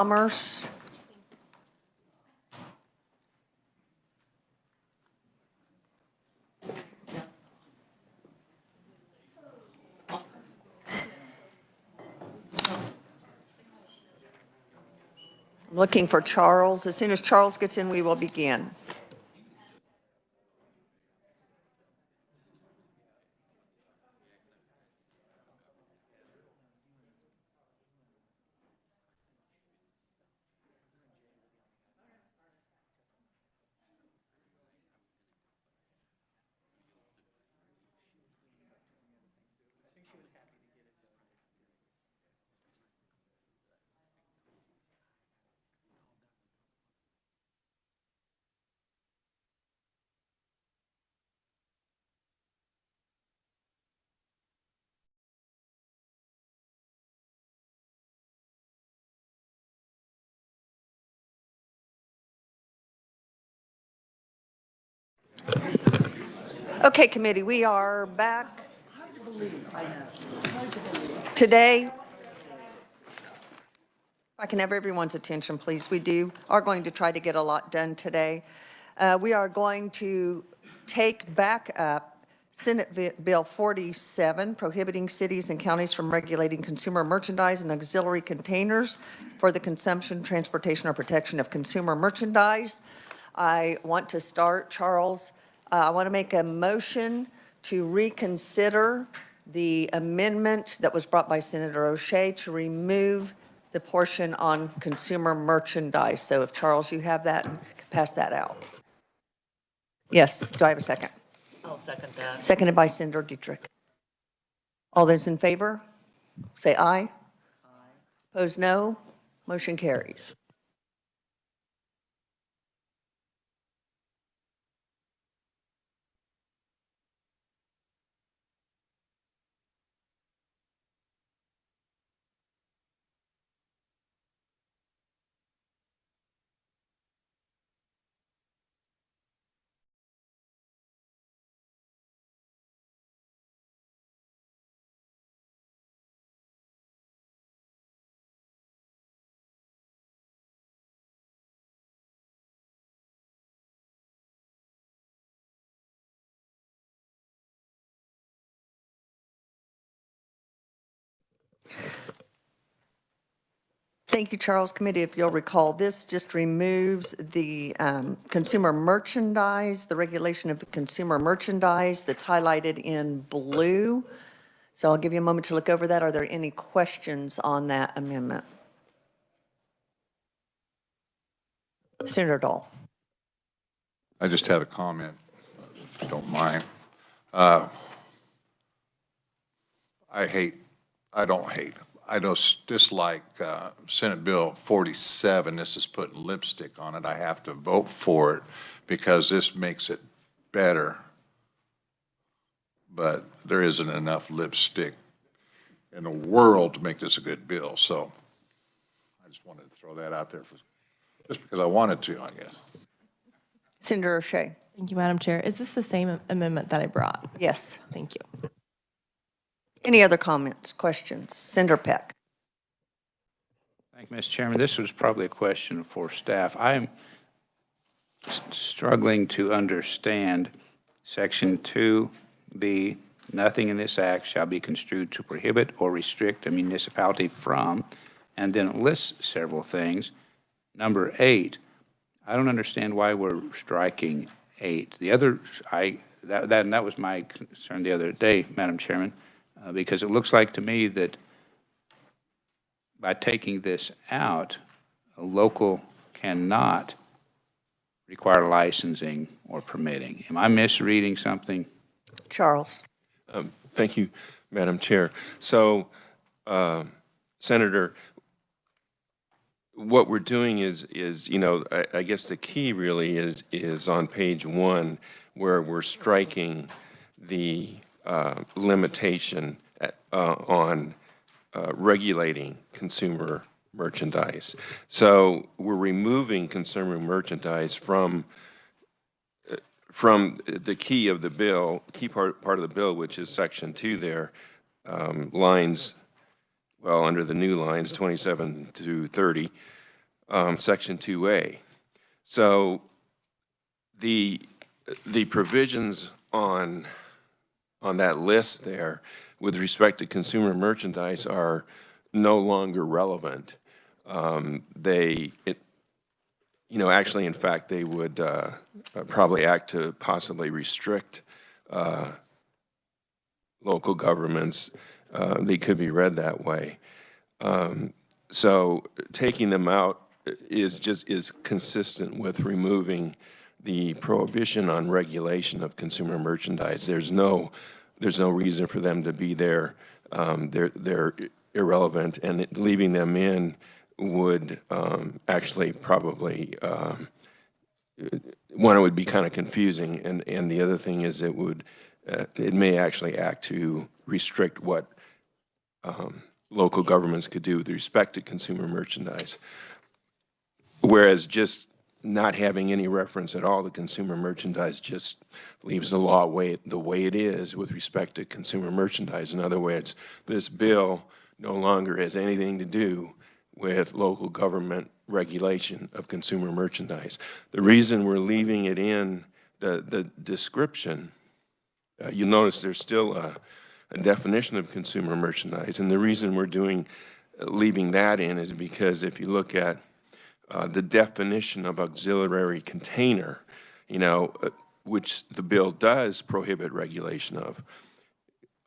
Commerce. I'm looking for Charles. As soon as Charles gets in, we will begin. Okay, committee, we are back today. If I can have everyone's attention, please. We are going to try to get a lot done today. We are going to take back up Senate Bill 47, prohibiting cities and counties from regulating consumer merchandise and auxiliary containers for the consumption, transportation, or protection of consumer merchandise. I want to start, Charles. I want to make a motion to reconsider the amendment that was brought by Senator O'Shea to remove the portion on consumer merchandise. So if, Charles, you have that, pass that out. Yes. Do I have a second? I'll second that. Seconded by Senator Dietrich. All those in favor, say aye. Aye. Opposed, no. Motion carries. Thank you, Charles. Committee, if you'll recall, this just removes the consumer merchandise, the regulation of the consumer merchandise that's highlighted in blue. So I'll give you a moment to look over that. Are there any questions on that amendment? Senator Dahl. I just had a comment, if you don't mind. I just dislike Senate Bill 47. This is putting lipstick on it. I have to vote for it because this makes it better. But there isn't enough lipstick in the world to make this a good bill. So I just wanted to throw that out there just because I wanted to, I guess. Senator O'Shea. Thank you, Madam Chair. Is this the same amendment that I brought? Yes. Thank you. Any other comments, questions? Senator Peck. Thank you, Mr. Chairman. This was probably a question for staff. I am struggling to understand Section 2B, nothing in this act shall be construed to prohibit or restrict a municipality from, and then it lists several things. Number 8, I don't understand why we're striking 8. The other, that was my concern the other day, Madam Chairman, because it looks like to me that by taking this out, a local cannot require licensing or permitting. Am I misreading something? Charles. Thank you, Madam Chair. So, Senator, what we're doing is you know, I guess the key really is on page 1, where we're striking the limitation on regulating consumer merchandise. So we're removing consumer merchandise from the key of the bill, key part of the bill, which is Section 2 there, lines, well, under the new lines 27 to 30, Section 2A. So the provisions on that list there with respect to consumer merchandise are no longer relevant. Actually, in fact, they would probably act to possibly restrict local governments. They could be read that way. So taking them out is consistent with removing the prohibition on regulation of consumer merchandise. There's no reason for them to be there. They're irrelevant, and leaving them in would actually probably one, it would be kind of confusing, and the other thing is it may actually act to restrict what local governments could do with respect to consumer merchandise. Whereas just not having any reference at all to consumer merchandise just leaves the law the way it is with respect to consumer merchandise. In other words, this bill no longer has anything to do with local government regulation of consumer merchandise. The reason we're leaving it in the description, you'll notice there's still a definition of consumer merchandise, and the reason we're leaving that in is because if you look at the definition of auxiliary container, which the bill does prohibit regulation of.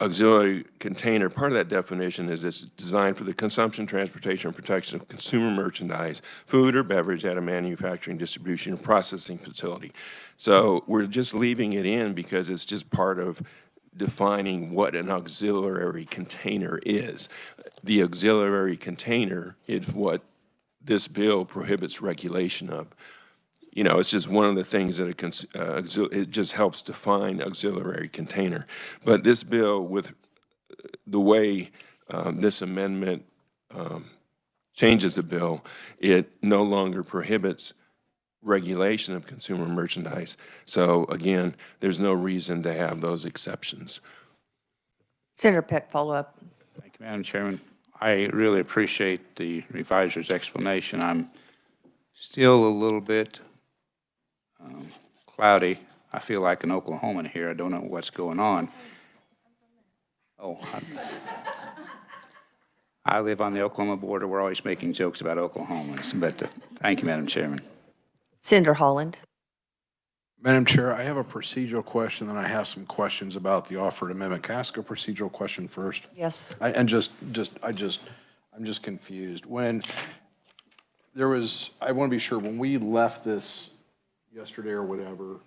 Auxiliary container, part of that definition is it's designed for the consumption, transportation, and protection of consumer merchandise, food or beverage at a manufacturing, distribution, or processing facility. So we're just leaving it in because it's just part of defining what an auxiliary container is. The auxiliary container is what this bill prohibits regulation of. It's just one of the things that it just helps define auxiliary container. But this bill, with the way this amendment changes the bill, it no longer prohibits regulation of consumer merchandise. So again, there's no reason to have those exceptions. Senator Peck, follow up. Thank you, Madam Chairman. I really appreciate the reviser's explanation. I'm still a little bit cloudy. I feel like an Oklahoman here. I don't know what's going on. Oh, I live on the Oklahoma border. We're always making jokes about Oklahomans. But thank you, Madam Chairman. Senator Holland. Madam Chair, I have a procedural question, and I have some questions about the offered amendment. Can I ask a procedural question first? Yes. I'm just confused. When there was, I want to be sure, when we left this yesterday or whatever,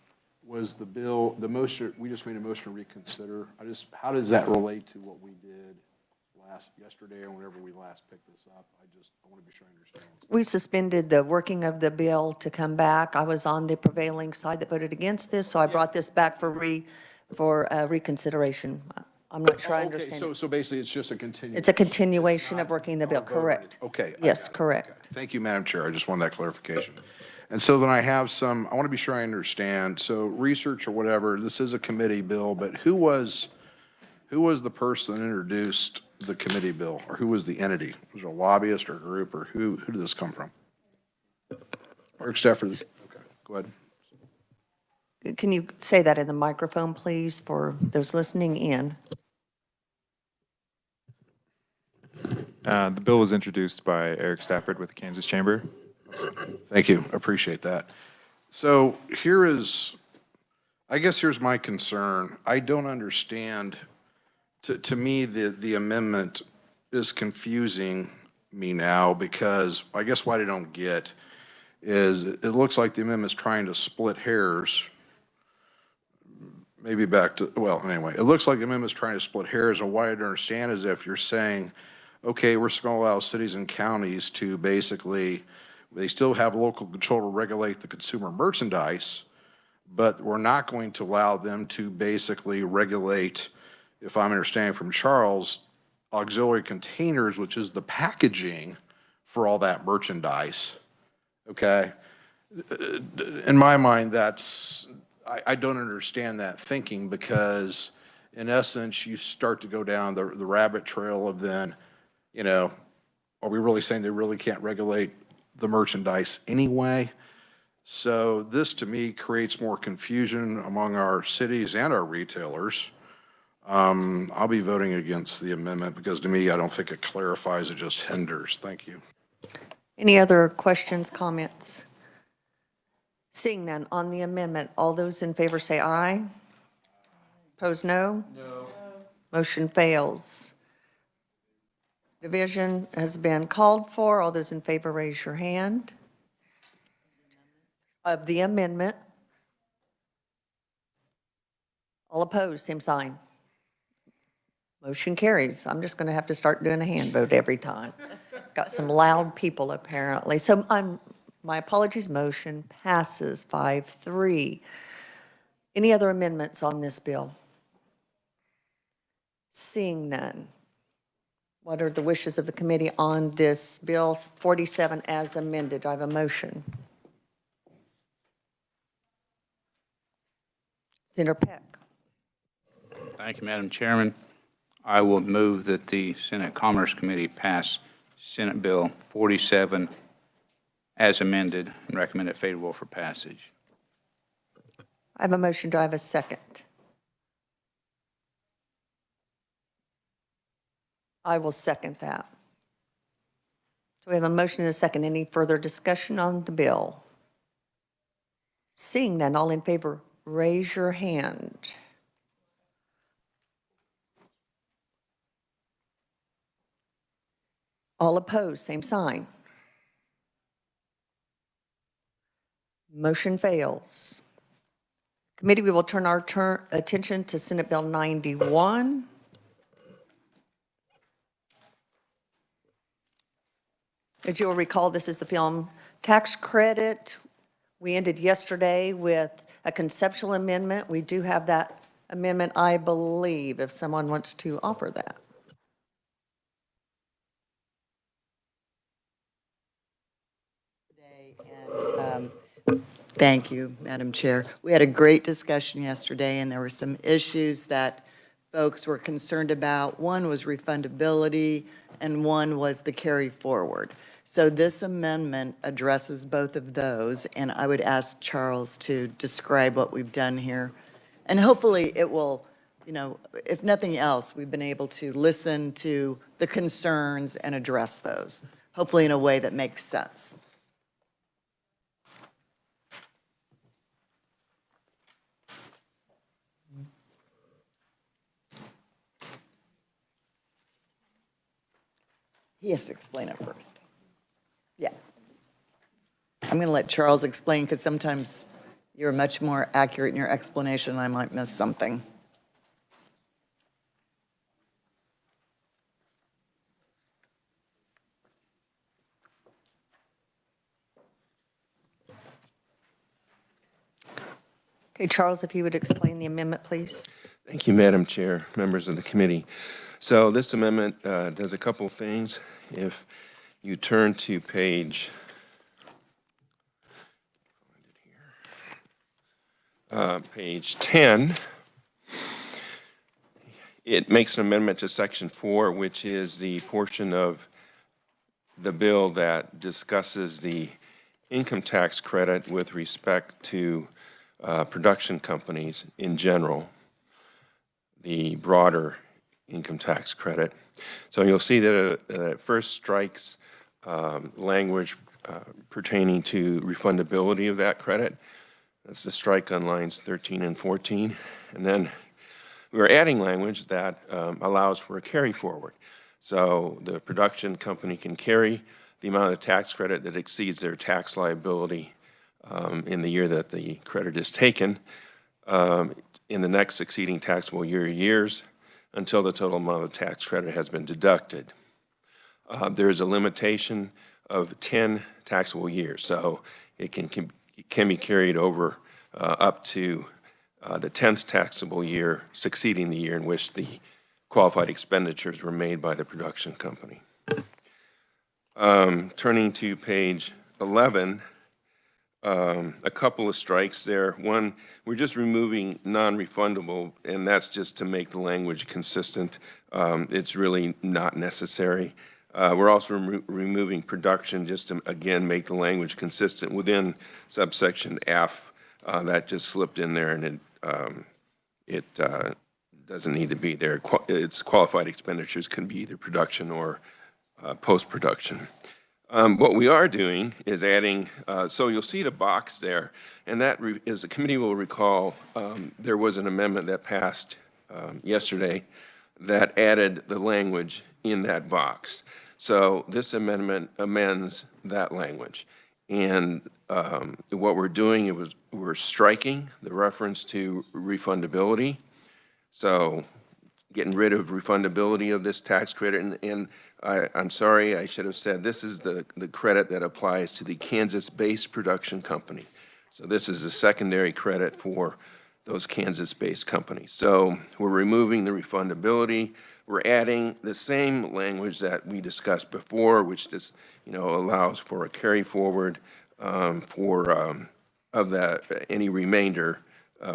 was the bill, the motion, we just made a motion to reconsider. How does that relate to what we did yesterday or whenever we last picked this up? I want to be sure I understand. We suspended the working of the bill to come back. I was on the prevailing side that voted against this, so I brought this back for reconsideration. I'm not sure I understand. Okay, so basically it's just a continuation. It's a continuation of working the bill, correct? Okay. Yes, correct. Okay. Thank you, Madam Chair. I just wanted that clarification. And so then I have I want to be sure I understand. So research or whatever, this is a committee bill, but who was the person that introduced the committee bill, or who was the entity? Was it a lobbyist or a group, or who did this come from? Eric Stafford. Okay, go ahead. Can you say that in the microphone, please, for those listening in? The bill was introduced by Eric Stafford with the Kansas Chamber. Thank you. I appreciate that. So here's my concern. I don't understand. To me, the amendment is confusing me now, because I guess what I don't get is it looks like the amendment's trying to split hairs. Maybe back to, well, anyway, it looks like the amendment's trying to split hairs, and what I don't understand is if you're saying, okay, we're just going to allow cities and counties to basically, they still have local control to regulate the consumer merchandise, but we're not going to allow them to basically regulate, if I'm understanding from Charles, auxiliary containers, which is the packaging for all that merchandise. Okay? In my mind, I don't understand that thinking, because in essence, you start to go down the rabbit trail of then, are we really saying they really can't regulate the merchandise anyway. So this, to me, creates more confusion among our cities and our retailers. I'll be voting against the amendment because to me, I don't think it clarifies, it just hinders. Thank you. Any other questions, comments? Seeing none on the amendment, all those in favor say aye. Opposed, no? No. Motion fails. Division has been called for. All those in favor, raise your hand. Of the amendment. All opposed, same sign. Motion carries. I'm just going to have to start doing a hand vote every time. Got some loud people apparently. So my apologies, motion passes 5-3. Any other amendments on this bill? Seeing none. What are the wishes of the committee on this bill 47 as amended? Do I have a motion? Senator Peck. Thank you, Madam Chairman. I will move that the Senate Commerce Committee pass Senate Bill 47 as amended and recommend it favorable for passage. I have a motion. Do I have a second? I will second that. So we have a motion and a second. Any further discussion on the bill? Seeing none, all in favor, raise your hand. All opposed, same sign. Motion fails. Committee, we will turn our attention to Senate Bill 91. As you'll recall, this is the film tax credit. We ended yesterday with a conceptual amendment. We do have that amendment, I believe, if someone wants to offer that. Thank you, Madam Chair. We had a great discussion yesterday, and there were some issues that folks were concerned about. One was refundability, and one was the carry forward. So this amendment addresses both of those, and I would ask Charles to describe what we've done here. And hopefully it will, you know, if nothing else, we've been able to listen to the concerns and address those, hopefully in a way that makes sense. He has to explain it first. Yeah. I'm going to let Charles explain because sometimes you're much more accurate in your explanation and I might miss something. Okay, Charles, if you would explain the amendment, please. Thank you, Madam Chair, members of the committee. So this amendment does a couple things. If you turn to page page 10, it makes an amendment to section 4, which is the portion of the bill that discusses the income tax credit with respect to production companies in general, the broader income tax credit. So you'll see that it first strikes language pertaining to refundability of that credit. That's the strike on lines 13 and 14. And then we're adding language that allows for a carry forward. So the production company can carry the amount of tax credit that exceeds their tax liability in the year that the credit is taken in the next succeeding taxable years until the total amount of tax credit has been deducted. There is a limitation of 10 taxable years, so it can be carried over up to the 10th taxable year succeeding the year in which the qualified expenditures were made by the production company. Turning to page 11, a couple of strikes there. One, we're just removing non-refundable, and that's just to make the language consistent. It's really not necessary. We're also removing production, just to, again, make the language consistent within subsection F. That just slipped in there, and it doesn't need to be there. It's qualified expenditures can be either production or post-production. What we are doing is adding, so you'll see the box there, and that, as the committee will recall, there was an amendment that passed yesterday that added the language in that box. So this amendment amends that language. And what we're doing is we're striking the reference to refundability. So getting rid of refundability of this tax credit. And I'm sorry, I should have said, this is the credit that applies to the Kansas-based production company. So this is a secondary credit for those Kansas-based companies. So we're removing the refundability. We're adding the same language that we discussed before, which just, allows for a carry forward of any remainder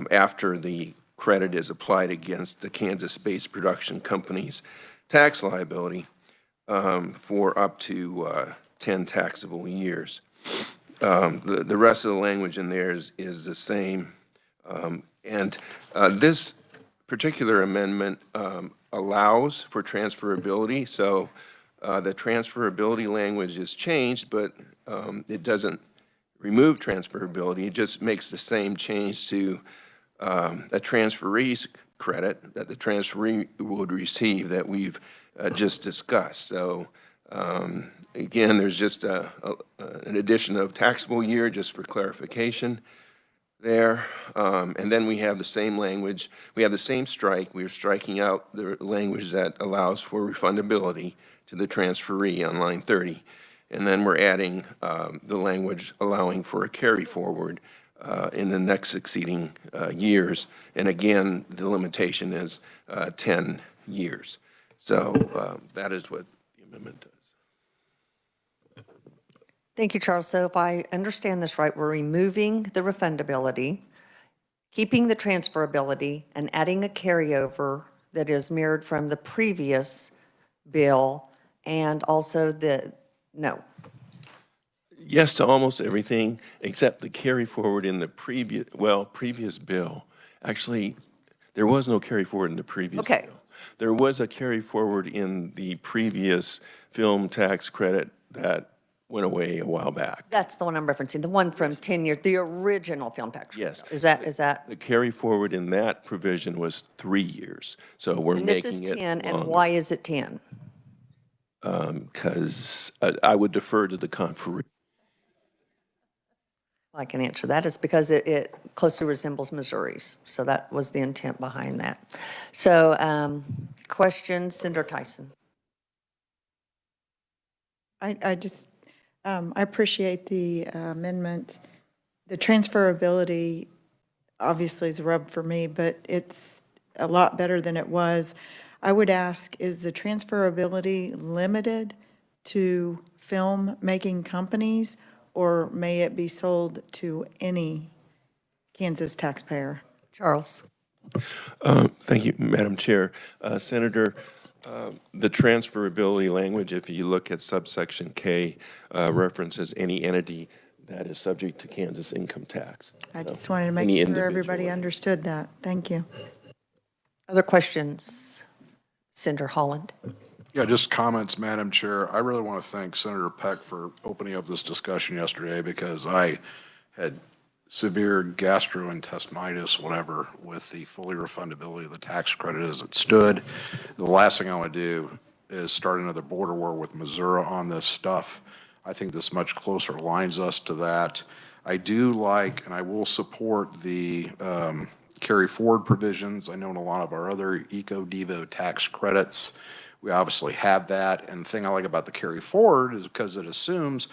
after the credit is applied against the Kansas-based production company's tax liability for up to 10 taxable years. The rest of the language in there is the same. And this particular amendment allows for transferability. So the transferability language is changed, but it doesn't remove transferability. It just makes the same change to a transferee's credit that the transferee would receive that we've just discussed. So again, there's just an addition of taxable year just for clarification there. And then we have the same language. We have the same strike. We are striking out the language that allows for refundability to the transferee on line 30. And then we're adding the language allowing for a carry forward in the next succeeding years. And again, the limitation is 10 years. So that is what the amendment does. Thank you, Charles. So if I understand this right, we're removing the refundability, keeping the transferability, and adding a carryover that is mirrored from the previous bill, and also no. Yes to almost everything except the carry forward in the previous bill. Actually, there was no carry forward in the previous bill. There was a carry forward in the previous film tax credit that went away a while back. That's the one I'm referencing, the one from 10 years, the original film tax. Yes. Is that? The carry forward in that provision was 3 years. So we're making it And this is 10, longer. and why is it 10? Because I would defer to the conferee. I can answer that. It's because it closely resembles Missouri's. So that was the intent behind that. So question, Senator Tyson. I appreciate the amendment. The transferability obviously is a rub for me, but it's a lot better than it was. I would ask, is the transferability limited to film-making companies, or may it be sold to any Kansas taxpayer? Charles. Thank you, Madam Chair. Senator, the transferability language, if you look at subsection K, references any entity that is subject to Kansas income tax. I just wanted to make sure everybody understood that. Thank you. Other questions? Senator Holland. Yeah, just comments, Madam Chair. I really want to thank Senator Peck for opening up this discussion yesterday, because I had severe gastrointestinitis, whatever, with the fully refundability of the tax credit as it stood. The last thing I want to do is start another border war with Missouri on this stuff. I think this much closer aligns us to that. I do like, and I will support the carry forward provisions. I know in a lot of our other Eco-Devo tax credits, we obviously have that. And the thing I like about the carry forward is because it assumes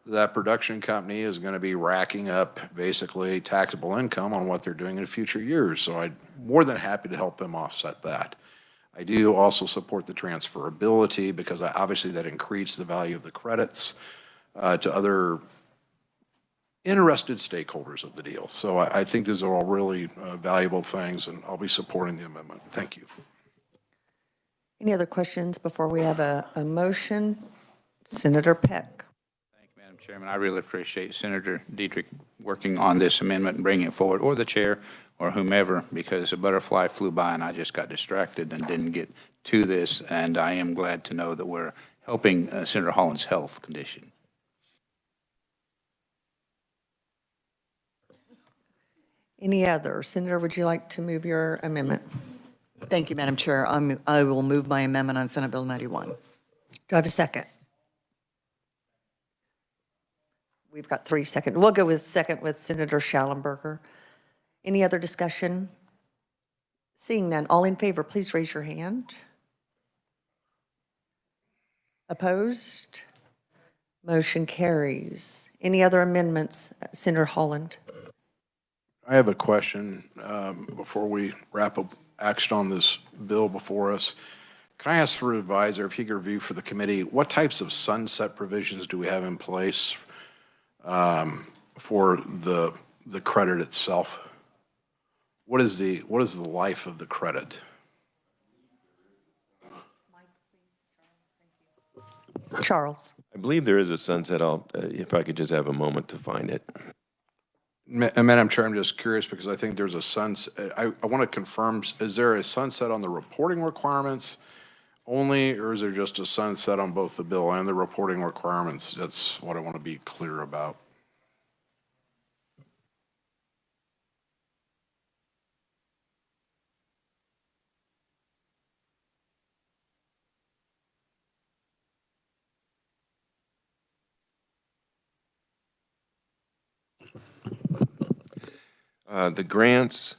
that production company is going to be racking up basically taxable income on what they're doing in future years. So I'm more than happy to help them offset that. I do also support the transferability, because obviously that increases the value of the credits to other interested stakeholders of the deal. So I think these are all really valuable things, and I'll be supporting the amendment. Thank you. Any other questions before we have a motion? Senator Peck. Thank you, Madam Chairman. I really appreciate Senator Dietrich working on this amendment and bringing it forward, or the chair, or whomever, because a butterfly flew by and I just got distracted and didn't get to this, and I am glad to know that we're helping Senator Holland's health condition. Any other? Senator, would you like to move your amendment? Thank you, Madam Chair. I will move my amendment on Senate Bill 91. Do I have a second? We've got 3 seconds. We'll go with second with Senator Schallenberger. Any other discussion? Seeing none, all in favor, please raise your hand. Opposed? Motion carries. Any other amendments, Senator Holland? I have a question before we wrap up action on this bill before us. Can I ask for an advisor, if he could review for the committee, what types of sunset provisions do we have in place for the credit itself? What is the life of the credit? Charles. I believe there is a sunset. If I could just have a moment to find it. Madam Chair, I'm just curious because I think there's a sunset. I want to confirm, is there a sunset on the reporting requirements only, or is there just a sunset on both the bill and the reporting requirements? That's what I want to be clear about. The grants,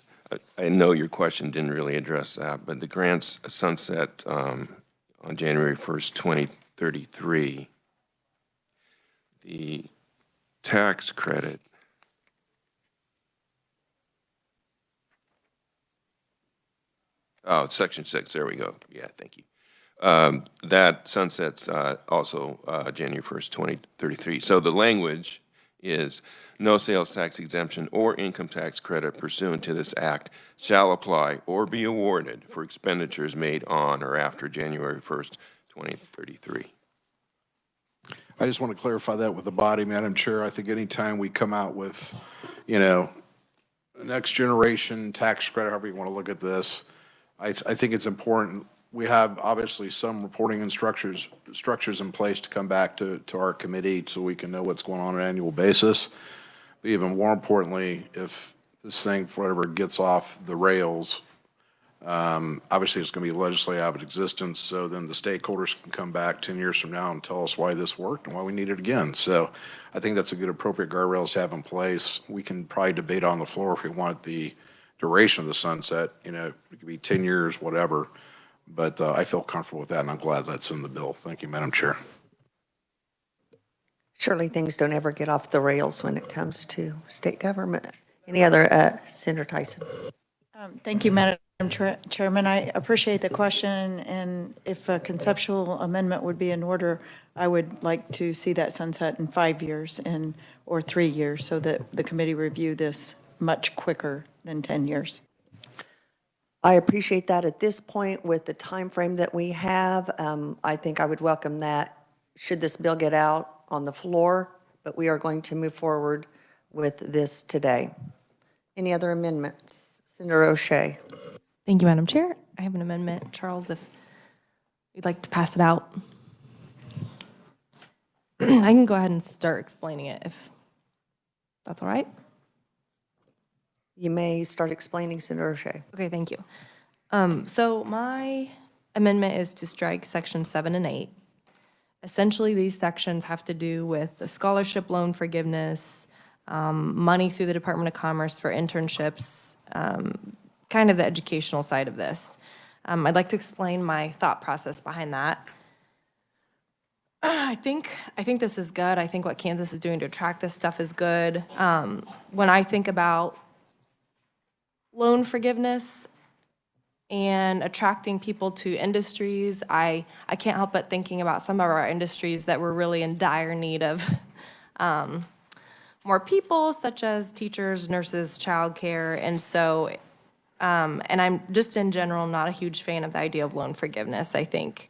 I know your question didn't really address that, but the grants sunset on January 1st, 2033. The tax credit, oh, Section 6, there we go. Yeah, thank you. That sunsets also January 1st, 2033. So the language is no sales tax exemption or income tax credit pursuant to this act shall apply or be awarded for expenditures made on or after January 1st, 2033. I just want to clarify that with the body, Madam Chair. I think anytime we come out with, next generation tax credit, however you want to look at this, I think it's important. We have obviously some reporting and structures in place to come back to our committee so we can know what's going on an annual basis. But even more importantly, if this thing, for whatever, gets off the rails, obviously it's going to be legislated out of existence, so then the stakeholders can come back 10 years from now and tell us why this worked and why we need it again. So I think that's a good appropriate guardrails to have in place. We can probably debate on the floor if we want the duration of the sunset. It could be 10 years, whatever. But I feel comfortable with that, and I'm glad that's in the bill. Thank you, Madam Chair. Surely things don't ever get off the rails when it comes to state government. Any other, Senator Tyson? Thank you, Madam Chairman. I appreciate the question, and if a conceptual amendment would be in order, I would like to see that sunset in 5 years or 3 years so that the committee review this much quicker than 10 years. I appreciate that. At this point, with the time frame that we have, I think I would welcome that should this bill get out on the floor, but we are going to move forward with this today. Any other amendments? Senator O'Shea. Thank you, Madam Chair. I have an amendment. Charles, if you'd like to pass it out. I can go ahead and start explaining it if that's all right. You may start explaining, Senator O'Shea. Okay, thank you. So my amendment is to strike section 7 and 8. Essentially, these sections have to do with the scholarship loan forgiveness, money through the Department of Commerce for internships, kind of the educational side of this. I'd like to explain my thought process behind that. I think this is good. I think what Kansas is doing to attract this stuff is good. When I think about loan forgiveness and attracting people to industries, I can't help but thinking about some of our industries that were really in dire need of more people, such as teachers, nurses, childcare, and so, and I'm just in general not a huge fan of the idea of loan forgiveness. I think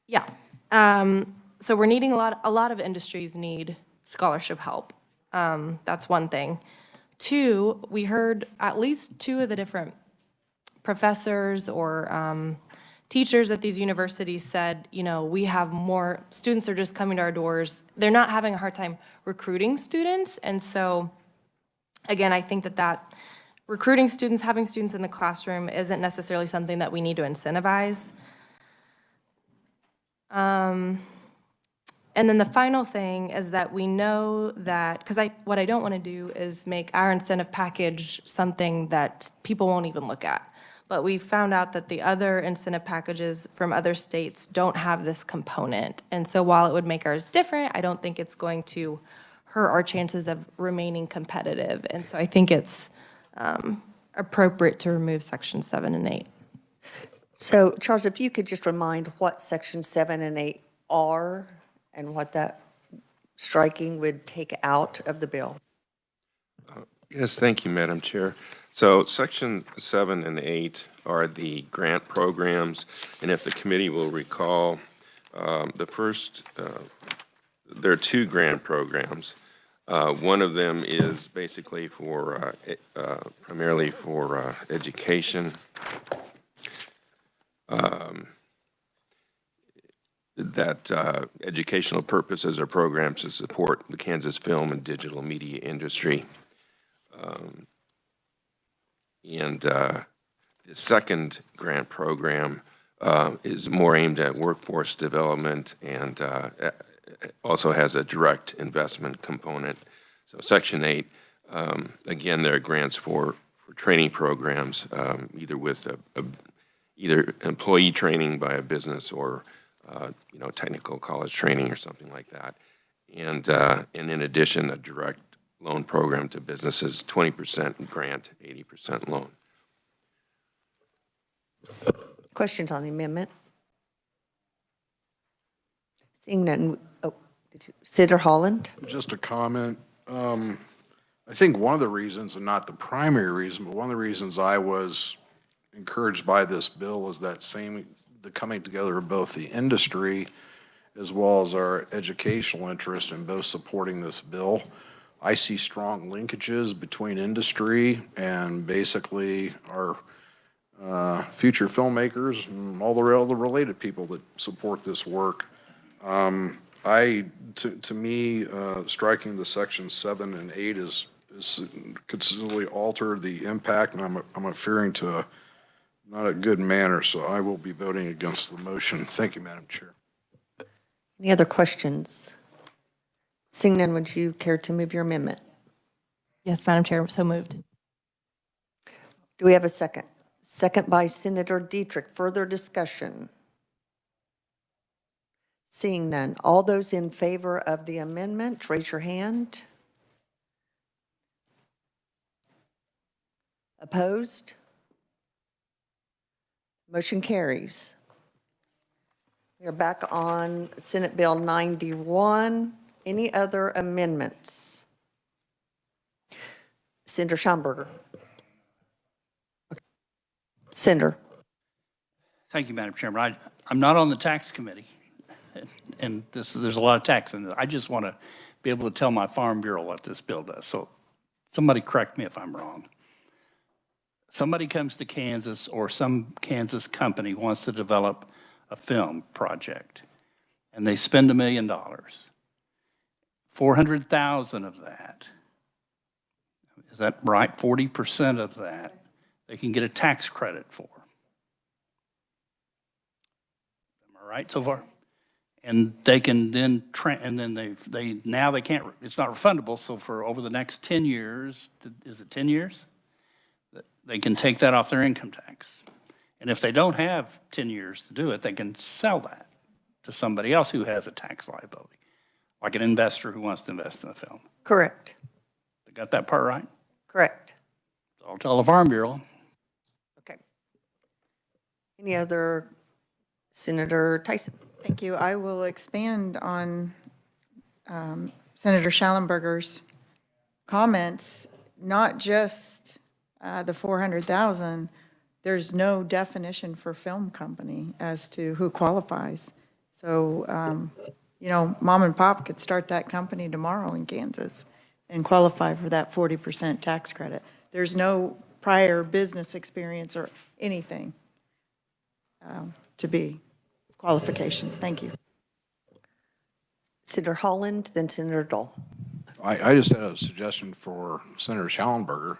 Yeah. So we're needing a lot of industries need scholarship help. That's one thing. Two, we heard at least two of the different professors or teachers at these universities said, you know, we have more, students are just coming to our doors. They're not having a hard time recruiting students. And so, again, I think that recruiting students, having students in the classroom isn't necessarily something that we need to incentivize. And then the final thing is that we know that, because what I don't want to do is make our incentive package something that people won't even look at. But we found out that the other incentive packages from other states don't have this component. And so while it would make ours different, I don't think it's going to hurt our chances of remaining competitive. And so I think it's appropriate to remove section 7 and 8. So, Charles, if you could just remind what section 7 and 8 are and what that striking would take out of the bill. Yes, thank you, Madam Chair. So section 7 and 8 are the grant programs, and if the committee will recall, the first, there are two grant programs. One of them is basically for, primarily for education. That educational purposes are programs to support the Kansas film and digital media industry. And the second grant program is more aimed at workforce development and also has a direct investment component. So Section 8, again, there are grants for training programs, either with either employee training by a business or you know, technical college training or something like that. And in addition, a direct loan program to businesses, 20% grant, 80% loan. Questions on the amendment? Seeing none, Senator Holland? Just a comment. I think one of the reasons, and not the primary reason, but one of the reasons I was encouraged by this bill is the coming together of both the industry as well as our educational interest in both supporting this bill. I see strong linkages between industry and basically our future filmmakers and all the related people that support this work. To me, striking the section 7 and 8 is considerably alter the impact, and I'm fearing to not a good manner, so I will be voting against the motion. Thank you, Madam Chair. Any other questions? Seeing none, would you care to move your amendment? Yes, Madam Chair, so moved. Do we have a second? Second by Senator Dietrich. Further discussion? Seeing none. All those in favor of the amendment, raise your hand. Opposed? Motion carries. We are back on Senate Bill 91. Any other amendments? Senator Schomburger. Senator. Thank you, Madam Chairman. I'm not on the tax committee, and there's a lot of tax in it. I just want to be able to tell my Farm Bureau what this bill does. So somebody correct me if I'm wrong. Somebody comes to Kansas, or some Kansas company wants to develop a film project, and they spend $1 million. 400,000 of that, is that right? 40% of that, they can get a tax credit for. Am I right so far? And they can then, and then now they can't, it's not refundable, so for over the next 10 years, is it 10 years? They can take that off their income tax. And if they don't have 10 years to do it, they can sell that to somebody else who has a tax liability, like an investor who wants to invest in the film. Correct. They got that part right? Correct. I'll tell the Farm Bureau. Okay. Any other? Senator Tyson. Thank you. I will expand on Senator Schallenberger's comments, not just the 400,000. There's no definition for film company as to who qualifies. So, you know, mom and pop could start that company tomorrow in Kansas and qualify for that 40% tax credit. There's no prior business experience or anything to be qualifications. Thank you. Senator Holland, then Senator Dahl. I just had a suggestion for Senator Schallenberger.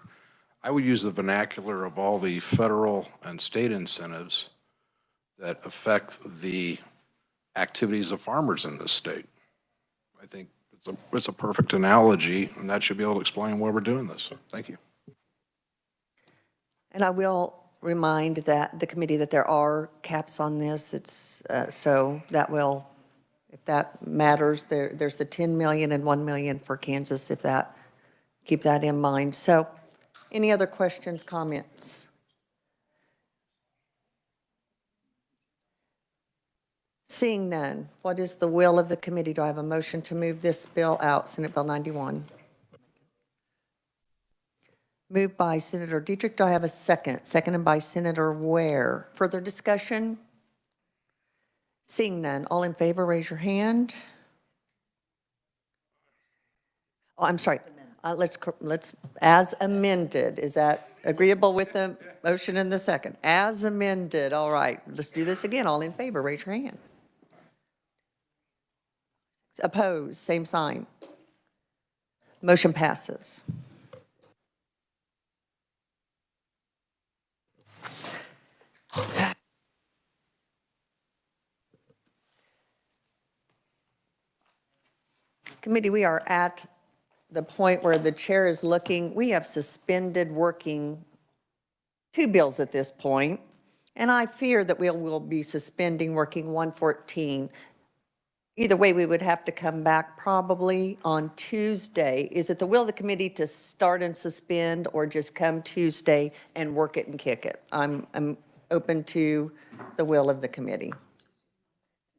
I would use the vernacular of all the federal and state incentives that affect the activities of farmers in this state. I think it's a perfect analogy, and that should be able to explain why we're doing this. Thank you. And I will remind that the committee that there are caps on this. It's so that will, if that matters, there's the 10 million and 1 million for Kansas, if that, keep that in mind. So any other questions, comments? Seeing none, what is the will of the committee? Do I have a motion to move this bill out, Senate Bill 91? Moved by Senator Dietrich. Do I have a second? Seconded by Senator Ware. Further discussion? Seeing none, all in favor, raise your hand. Oh, I'm sorry. Let's, as amended, is that agreeable with the motion in the second? As amended, all right. Let's do this again. All in favor, raise your hand. Opposed, same sign. Motion passes. Committee, we are at the point where the chair is looking. We have suspended working two bills at this point, and I fear that we will be suspending working 114. Either way, we would have to come back probably on Tuesday. Is it the will of the committee to start and suspend, or just come Tuesday and work it and kick it? I'm open to the will of the committee.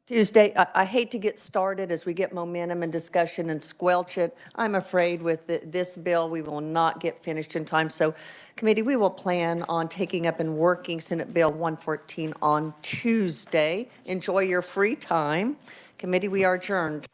Tuesday, I hate to get started as we get momentum and discussion and squelch it. I'm afraid with this bill, we will not get finished in time. So committee, we will plan on taking up and working Senate Bill 114 on Tuesday. Enjoy your free time. Committee, we are adjourned.